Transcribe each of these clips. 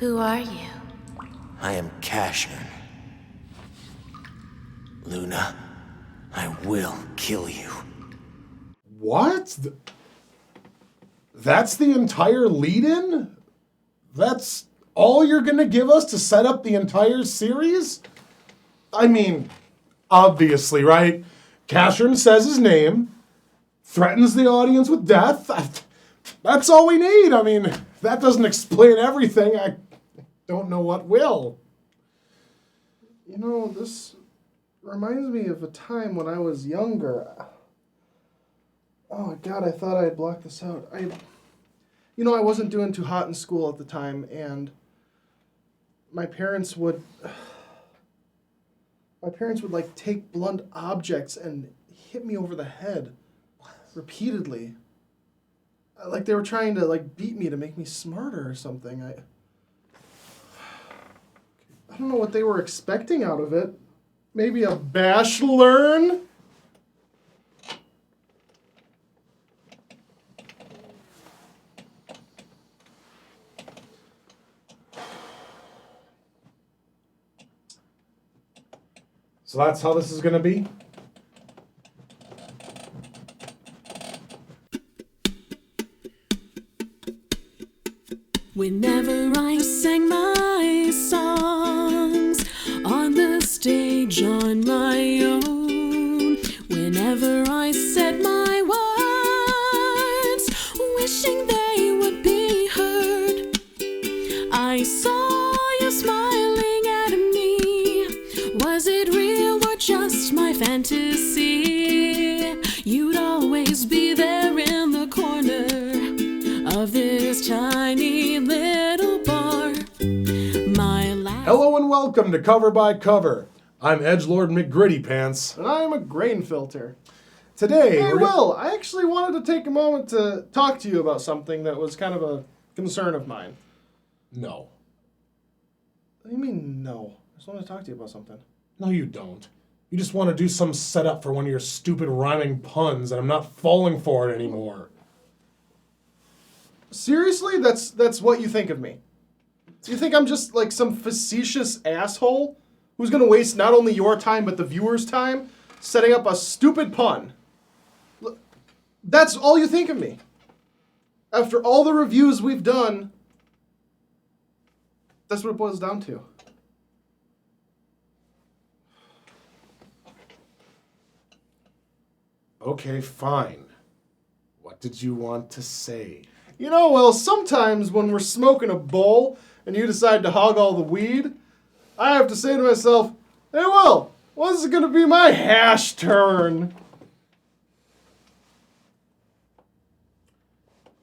Who are you? I am Casshan. Luna, I will kill you. What? That's the entire lead-in? That's all you're gonna give us to set up the entire series? I mean, obviously, right? CassHERN says his name, threatens the audience with death. That's all we need. I mean, that doesn't explain everything. I don't know what will. You know, this reminds me of a time when I was younger. Oh, God, I thought I had blocked this out. I wasn't doing too hot in school at the time, and my parents would like take blunt objects and hit me over the head repeatedly. Like they were trying to like beat me to make me smarter or something. I don't know what they were expecting out of it. Maybe a bash learn? So that's how this is gonna be? Whenever I sang my songs on the stage on my own, whenever I said my words, wishing they would be heard, I saw you smiling at me. Was it real or just my fantasy? You'd always be there in the corner of this tiny little bar. Hello and welcome to Cover by Cover. I'm Edgelord McGritty Pants. And I'm a grain filter. Today, Hey, Will, I actually wanted to take a moment to talk to you about something that was kind of a concern of mine. No. What do you mean, no? I just want to talk to you about something. No, you don't. You just want to do some setup for one of your stupid rhyming puns, and I'm not falling for it anymore. Seriously? That's what you think of me? Do you think I'm just like some facetious asshole who's going to waste not only your time but the viewer's time setting up a stupid pun? That's all you think of me? After all the reviews we've done, that's what it boils down to. Okay, fine. What did you want to say? You know, well, sometimes when we're smoking a bowl and you decide to hog all the weed, I have to say to myself, hey, Will, when's it going to be my hash turn?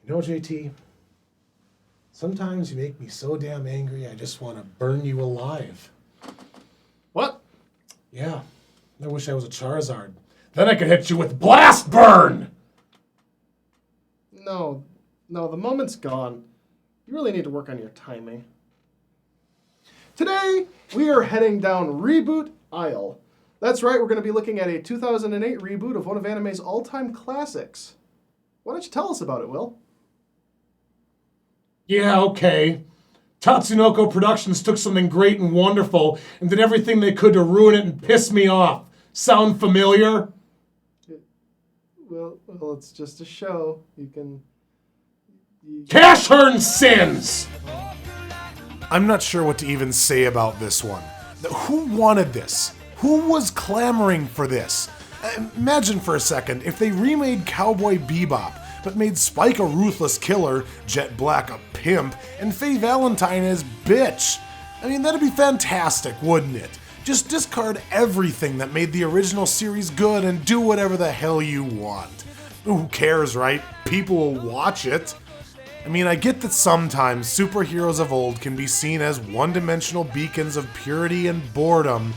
You know, JT, sometimes you make me so damn angry I just want to burn you alive. What? Yeah, I wish I was a Charizard. Then I could hit you with Blast Burn! No, the moment's gone. You really need to work on your timing. Today, we are heading down Reboot Aisle. That's right, we're going to be looking at a 2008 reboot of one of anime's all-time classics. Why don't you tell us about it, Will? Yeah, okay. Tatsunoko Productions took something great and wonderful and did everything they could to ruin it and piss me off. Sound familiar? Well, it's just a show. You can... CassHERN Sins! I'm not sure what to even say about this one. Who wanted this? Who was clamoring for this? Imagine for a second if they remade Cowboy Bebop, but made Spike a ruthless killer, Jet Black a pimp, and Faye Valentine as bitch. I mean, that'd be fantastic, wouldn't it? Just discard everything that made the original series good and do whatever the hell you want. Who cares, right? People will watch it. I mean, I get that sometimes superheroes of old can be seen as one-dimensional beacons of purity and boredom,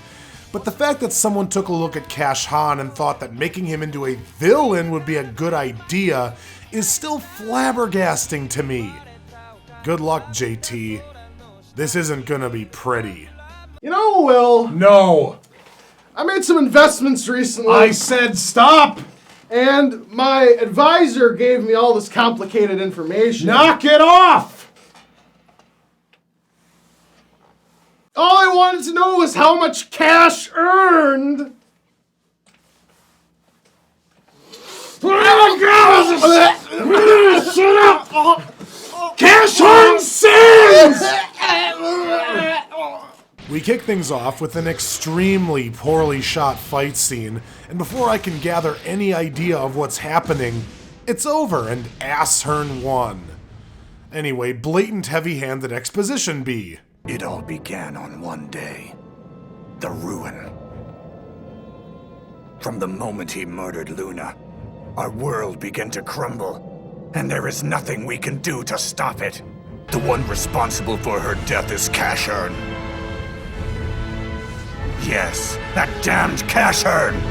but the fact that someone took a look at Casshan and thought that making him into a villain would be a good idea is still flabbergasting to me. Good luck, JT. This isn't gonna be pretty. You know, Will, No! I made some investments recently. I said stop! And my advisor gave me all this complicated information. Knock it off! All I wanted to know was how much cash earned. Shut up! CassHERN Sins! We kick things off with an extremely poorly shot fight scene, and before I can gather any idea of what's happening, it's over and CassHERN won. Anyway, blatant heavy-handed exposition B. It all began on one day. The ruin. From the moment he murdered Luna, our world began to crumble, and there is nothing we can do to stop it. The one responsible for her death is CassHERN. Yes, that damned CassHERN!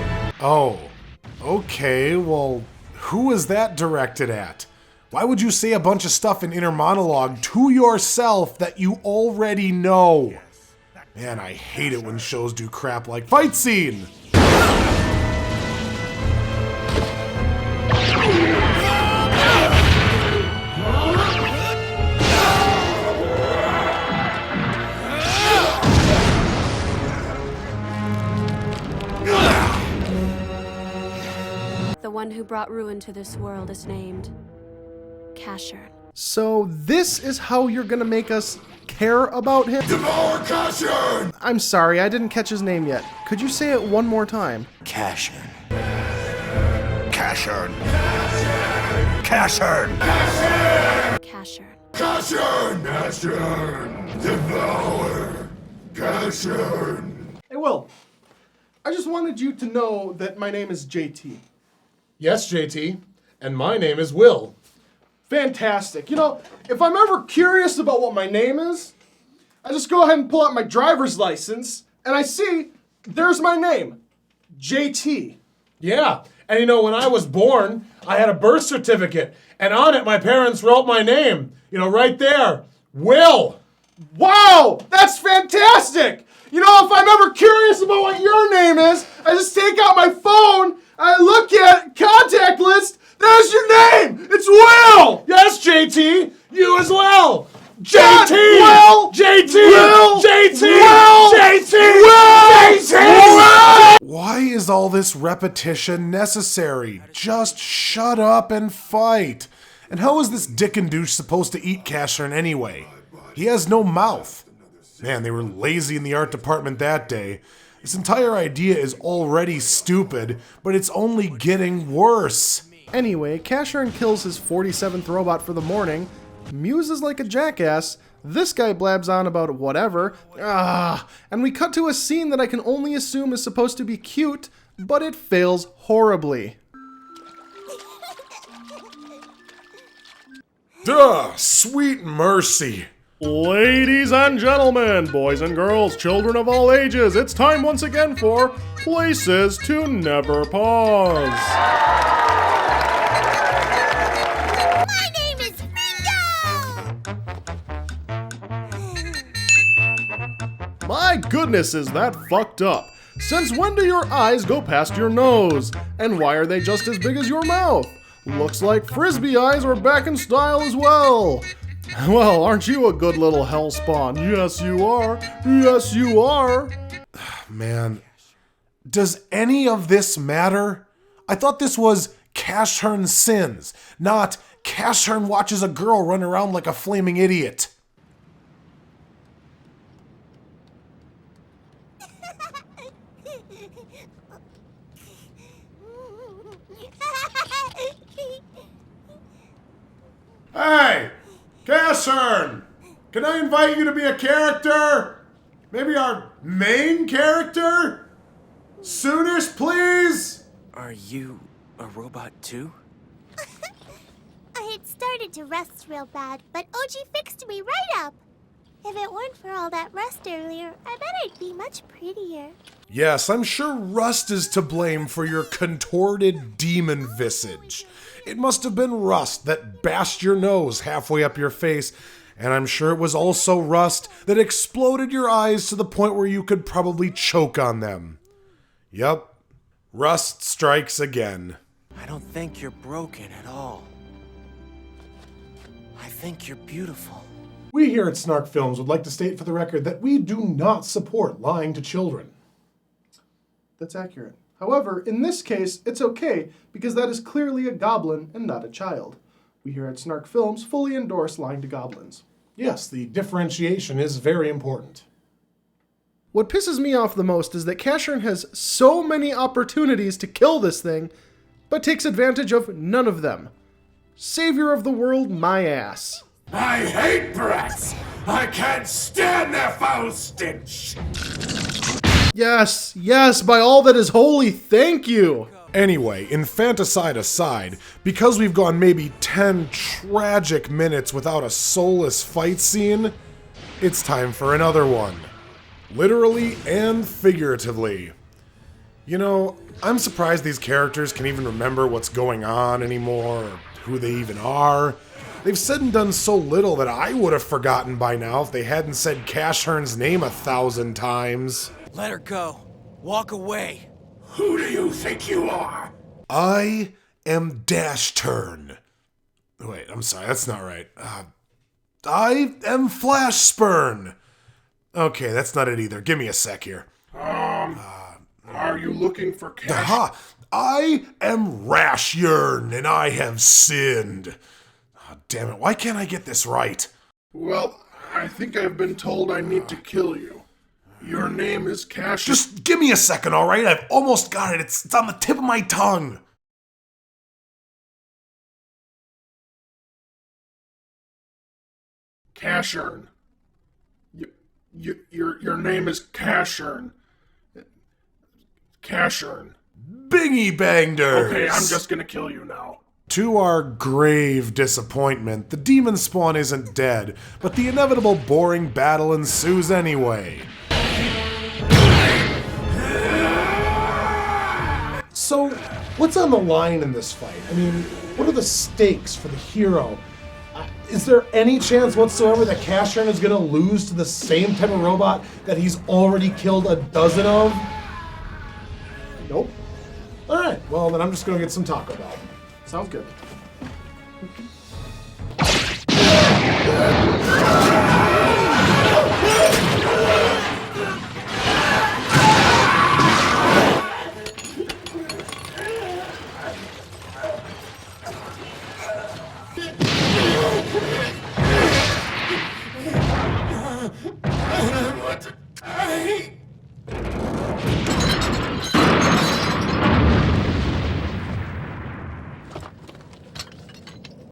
Oh, okay, well, who is that directed at? Why would you say a bunch of stuff in inner monologue to yourself that you already know? Man, I hate it when shows do crap like fight scene! The one who brought ruin to this world is named CassHERN. So this is how you're gonna make us care about him? Devour CassHERN! I'm sorry, I didn't catch his name yet. Could you say it one more time? CassHERN. CassHERN. CassHERN. CassHERN. CassHERN. CassHERN. Devour CassHERN. Hey, Will. I just wanted you to know that my name is JT. Yes, JT, and my name is Will. Fantastic. You know, if I'm ever curious about what my name is, I just go ahead and pull out my driver's license, and I see there's my name, JT. Yeah, and you know, when I was born, I had a birth certificate, and on it my parents wrote my name. You know, right there, Will. Wow, that's fantastic! You know, if I'm ever curious about what your name is, I just take out my phone, I look at contact list, there's your name! It's Will! Yes, JT, you as well. Not JT! Will! JT! Will! JT! Will! JT! Will! JT! Why is all this repetition necessary? Just shut up and fight. And how is this dick and douche supposed to eat CassHERN anyway? He has no mouth. Man, they were lazy in the art department that day. This entire idea is already stupid, but it's only getting worse. Anyway, CassHERN kills his 47th robot for the morning, muses like a jackass, this guy blabs on about whatever, and we cut to a scene that I can only assume is supposed to be cute, but it fails horribly. Duh, sweet mercy. Ladies and gentlemen, boys and girls, children of all ages, it's time once again for Places to Never Pause. My name is Bingo! My goodness, is that fucked up. Since when do your eyes go past your nose? And why are they just as big as your mouth? Looks like Frisbee eyes are back in style as well. Well, aren't you a good little hellspawn? Yes, you are. Yes, you are. Man, does any of this matter? I thought this was CassHERN Sins, not CassHERN watches a girl run around like a flaming idiot. Hey, CassHERN! Can I invite you to be a character? Maybe our main character? Soonish, please? Are you a robot too? I had started to rust real bad, but OG fixed me right up. If it weren't for all that rust earlier, I bet I'd be much prettier. Yes, I'm sure rust is to blame for your contorted demon visage. It must have been rust that bashed your nose halfway up your face, and I'm sure it was also rust that exploded your eyes to the point where you could probably choke on them. Yup, rust strikes again. I don't think you're broken at all. I think you're beautiful. We here at Snark Films would like to state for the record that we do not support lying to children. That's accurate. However, in this case, it's okay, because that is clearly a goblin and not a child. We here at Snark Films fully endorse lying to goblins. Yes, the differentiation is very important. What pisses me off the most is that CassHERN has so many opportunities to kill this thing, but takes advantage of none of them. Savior of the world, my ass. I hate brats! I can't stand their foul stench! Yes, yes, by all that is holy, thank you! Anyway, infanticide aside, because we've gone maybe 10 tragic minutes without a soulless fight scene, it's time for another one. Literally and figuratively. You know, I'm surprised these characters can even remember what's going on anymore, or who they even are. They've said and done so little that I would have forgotten by now if they hadn't said CassHERN's name 1,000 times. Let her go. Walk away. Who do you think you are? I am Turn. Wait, I'm sorry, that's not right. I am Flash Spurn. Okay, that's not it either. Give me a sec here. Are you looking for cash? Aha! I am Rash Yearn, and I have sinned. Oh, damn it, why can't I get this right? Well, I think I've been told I need to kill you. Your name is Cash. Just give me a second, alright? I've almost got it. It's on the tip of my tongue. CassHERN. Your name is CassHERN. CassHERN. Bingy bangders! Okay, I'm just gonna kill you now. To our grave disappointment, the demon spawn isn't dead, but the inevitable boring battle ensues anyway. So, what's on the line in this fight? I mean, what are the stakes for the hero? Is there any chance whatsoever that CassHERN is going to lose to the same type of robot that he's already killed a dozen of? Nope. Alright, well then I'm just going to get some Taco Bell. Sounds good.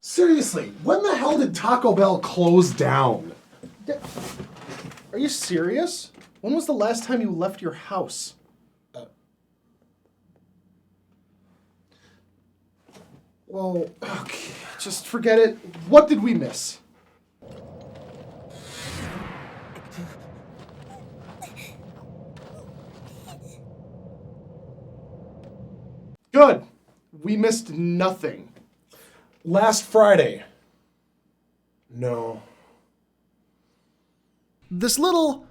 Seriously, when the hell did Taco Bell close down? Are you serious? When was the last time you left your house? Well, okay, just forget it. What did we miss? Good. We missed nothing. Last Friday. No. This little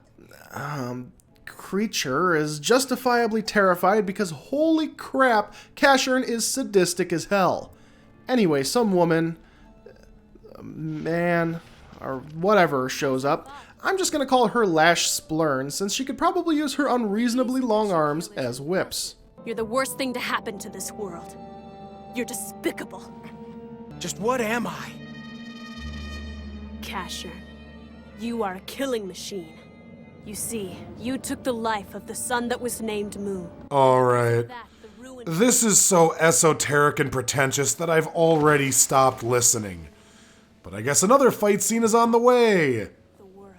creature is justifiably terrified because holy crap, CassHERN is sadistic as hell. Anyway, some woman, man, or whatever shows up. I'm just gonna call her Lash Splurn since she could probably use her unreasonably long arms as whips. You're the worst thing to happen to this world. You're despicable. Just what am I? CassHERN, you are a killing machine. You see, you took the life of the son that was named Moon. Alright. That, the ruin- This is so esoteric and pretentious that I've already stopped listening. But I guess another fight scene is on the way. the world.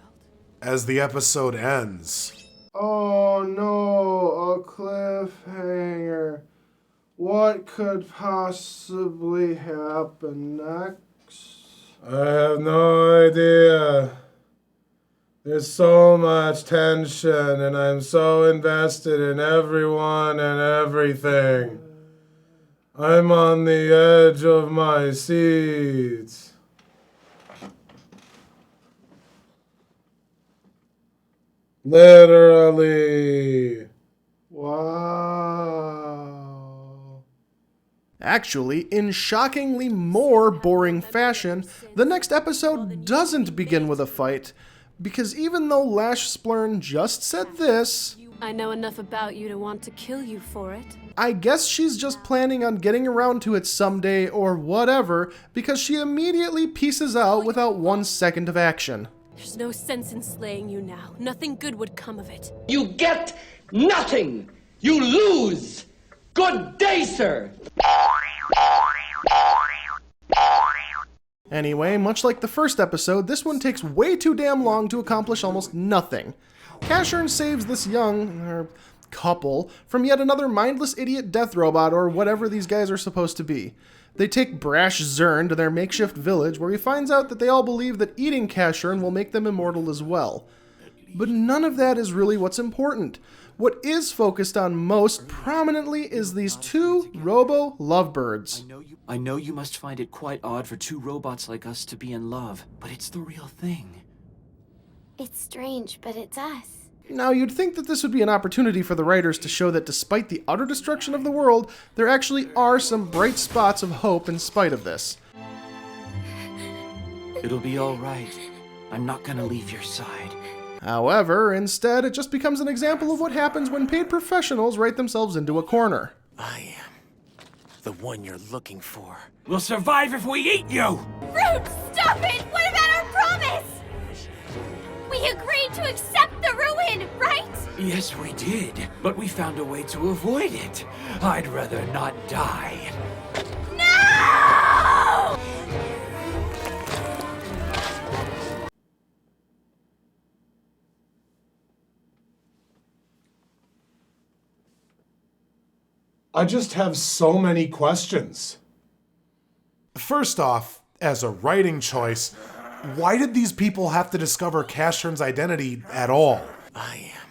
As the episode ends. Oh no, a cliffhanger. What could possibly happen next? I have no idea. There's so much tension and I'm so invested in everyone and everything. I'm on the edge of my seat. Literally. Wow. Actually, in shockingly more boring fashion, the next episode doesn't begin with a fight, because even though Lash Splurn just said this, I know enough about you to want to kill you for it. I guess she's just planning on getting around to it someday or whatever, because she immediately pieces out without 1 second of action. There's no sense in slaying you now. Nothing good would come of it. You get nothing! You lose! Good day, sir! Anyway, much like the first episode, this one takes way too damn long to accomplish almost nothing. CassHERN saves this young couple from yet another mindless idiot death robot or whatever these guys are supposed to be. They take brash Zern to their makeshift village where he finds out that they all believe that eating CassHERN will make them immortal as well. But none of that is really what's important. What is focused on most prominently is these 2 robo-lovebirds. I know you must find it quite odd for 2 robots like us to be in love, but it's the real thing. It's strange, but it's us. Now, you'd think that this would be an opportunity for the writers to show that despite the utter destruction of the world, there actually are some bright spots of hope in spite of this. It'll be all right. I'm not gonna leave your side. However, instead, it just becomes an example of what happens when paid professionals write themselves into a corner. I am the one you're looking for. We'll survive if we eat you! Rude, stop it! What about our promise? We agreed to accept the ruin, right? Yes, we did, but we found a way to avoid it. I'd rather not die. No! I just have so many questions. First off, as a writing choice, why did these people have to discover CassHERN's identity at all? I am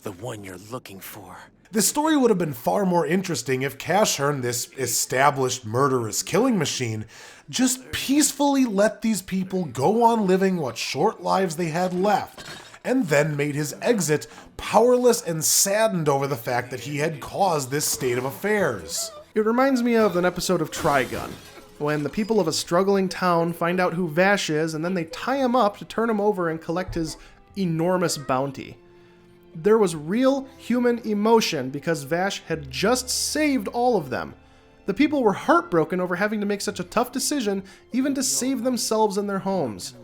the one you're looking for. This story would have been far more interesting if CassHERN, this established murderous killing machine, just peacefully let these people go on living what short lives they had left, and then made his exit powerless and saddened over the fact that he had caused this state of affairs. It reminds me of an episode of Trigun, when the people of a struggling town find out who Vash is and then they tie him up to turn him over and collect his enormous bounty. There was real human emotion because Vash had just saved all of them. The people were heartbroken over having to make such a tough decision even to save themselves and their homes.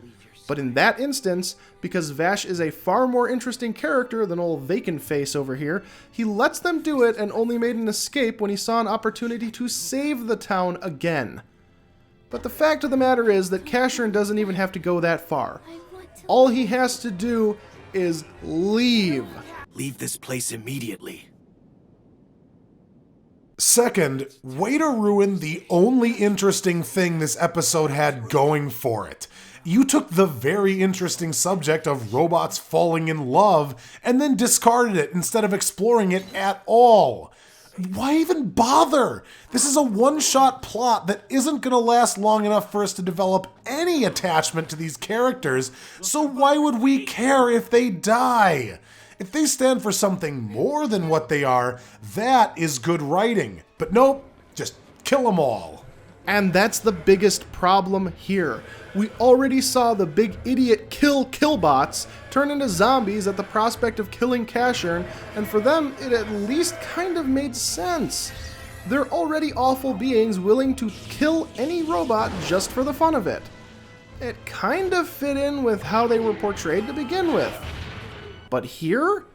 But in that instance, because Vash is a far more interesting character than old vacant face over here, he lets them do it and only made an escape when he saw an opportunity to save the town again. But the fact of the matter is that CassHERN doesn't even have to go that far. All he has to do is leave. Leave this place immediately. Second, way to ruin the only interesting thing this episode had going for it. You took the very interesting subject of robots falling in love and then discarded it instead of exploring it at all. Why even bother? This is a one-shot plot that isn't going to last long enough for us to develop any attachment to these characters, so why would we care if they die? If they stand for something more than what they are, that is good writing. But nope, just kill them all. And that's the biggest problem here. We already saw the big idiot killbots turn into zombies at the prospect of killing CassHERN, and for them it at least kind of made sense. They're already awful beings willing to kill any robot just for the fun of it. It kind of fit in with how they were portrayed to begin with. But here,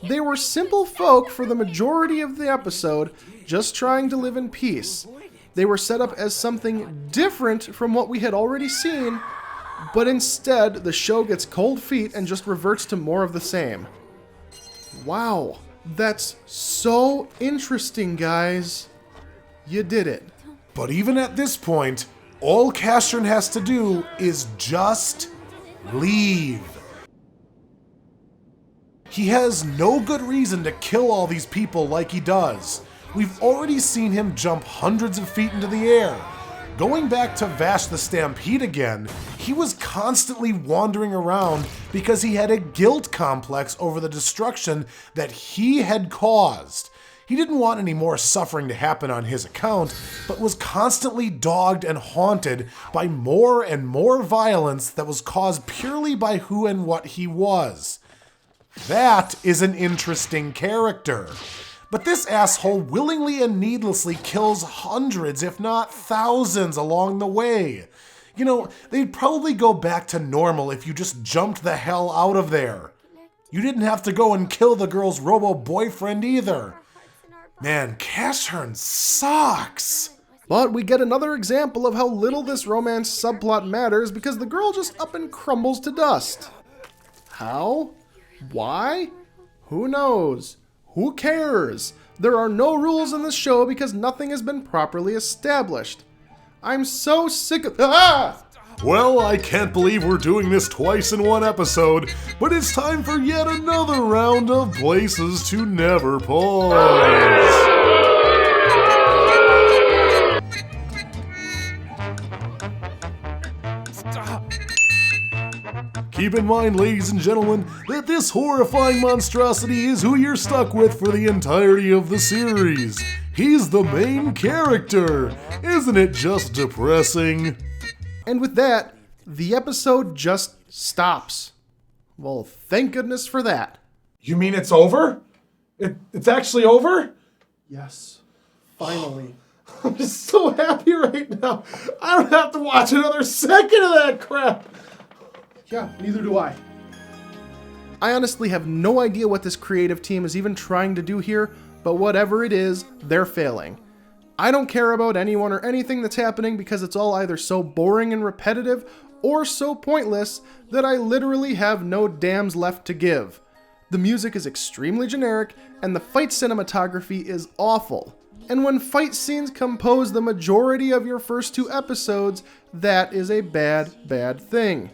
they were simple folk for the majority of the episode, just trying to live in peace. They were set up as something different from what we had already seen, but instead, the show gets cold feet and just reverts to more of the same. Wow, that's so interesting, guys. You did it. But even at this point, all CassHERN has to do is just leave. He has no good reason to kill all these people like he does. We've already seen him jump hundreds of feet into the air. Going back to Vash the Stampede again, he was constantly wandering around because he had a guilt complex over the destruction that he had caused. He didn't want any more suffering to happen on his account, but was constantly dogged and haunted by more and more violence that was caused purely by who and what he was. That is an interesting character. But this asshole willingly and needlessly kills hundreds, if not thousands, along the way. You know, they'd probably go back to normal if you just jumped the hell out of there. You didn't have to go and kill the girl's robo-boyfriend either. Man, CassHERN sucks. But we get another example of how little this romance subplot matters because the girl just up and crumbles to dust. How? Why? Who knows? Who cares? There are no rules in this show because nothing has been properly established. I'm so sick of— Ah! Well, I can't believe we're doing this twice in one episode, but it's time for yet another round of Places to Never Pause. Keep in mind, ladies and gentlemen, that this horrifying monstrosity is who you're stuck with for the entirety of the series. He's the main character. Isn't it just depressing? And with that, the episode just stops. Well, thank goodness for that. You mean it's over? It's actually over? Yes. Finally. I'm just so happy right now. I don't have to watch another second of that crap. Yeah, neither do I. I honestly have no idea what this creative team is even trying to do here, but whatever it is, they're failing. I don't care about anyone or anything that's happening because it's all either so boring and repetitive or so pointless that I literally have no damns left to give. The music is extremely generic and the fight cinematography is awful. And when fight scenes compose the majority of your first 2 episodes, that is a bad thing.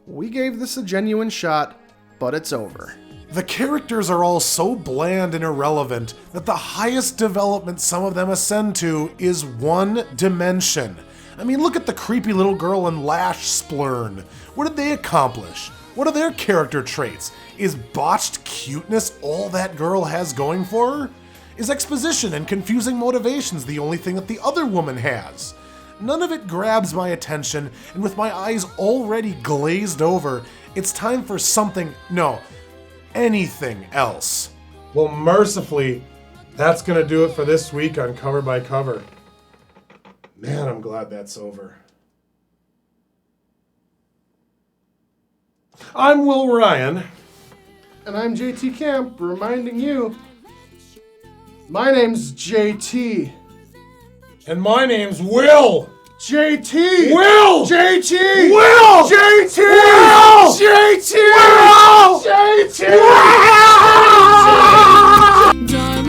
We gave this a genuine shot, but it's over. The characters are all so bland and irrelevant that the highest development some of them ascend to is 1 dimension. I mean, look at the creepy little girl and Lash Splurn. What did they accomplish? What are their character traits? Is botched cuteness all that girl has going for her? Is exposition and confusing motivations the only thing that the other woman has? None of it grabs my attention, and with my eyes already glazed over, it's time for anything else. Well, mercifully, that's gonna do it for this week on Cover by Cover. Man, I'm glad that's over. I'm Will Ryan. And I'm JT Camp, reminding you, my name's JT. And my name's Will! JT! Will! JT! Will! JT! Will! JT! Will! JT! Will! Darling.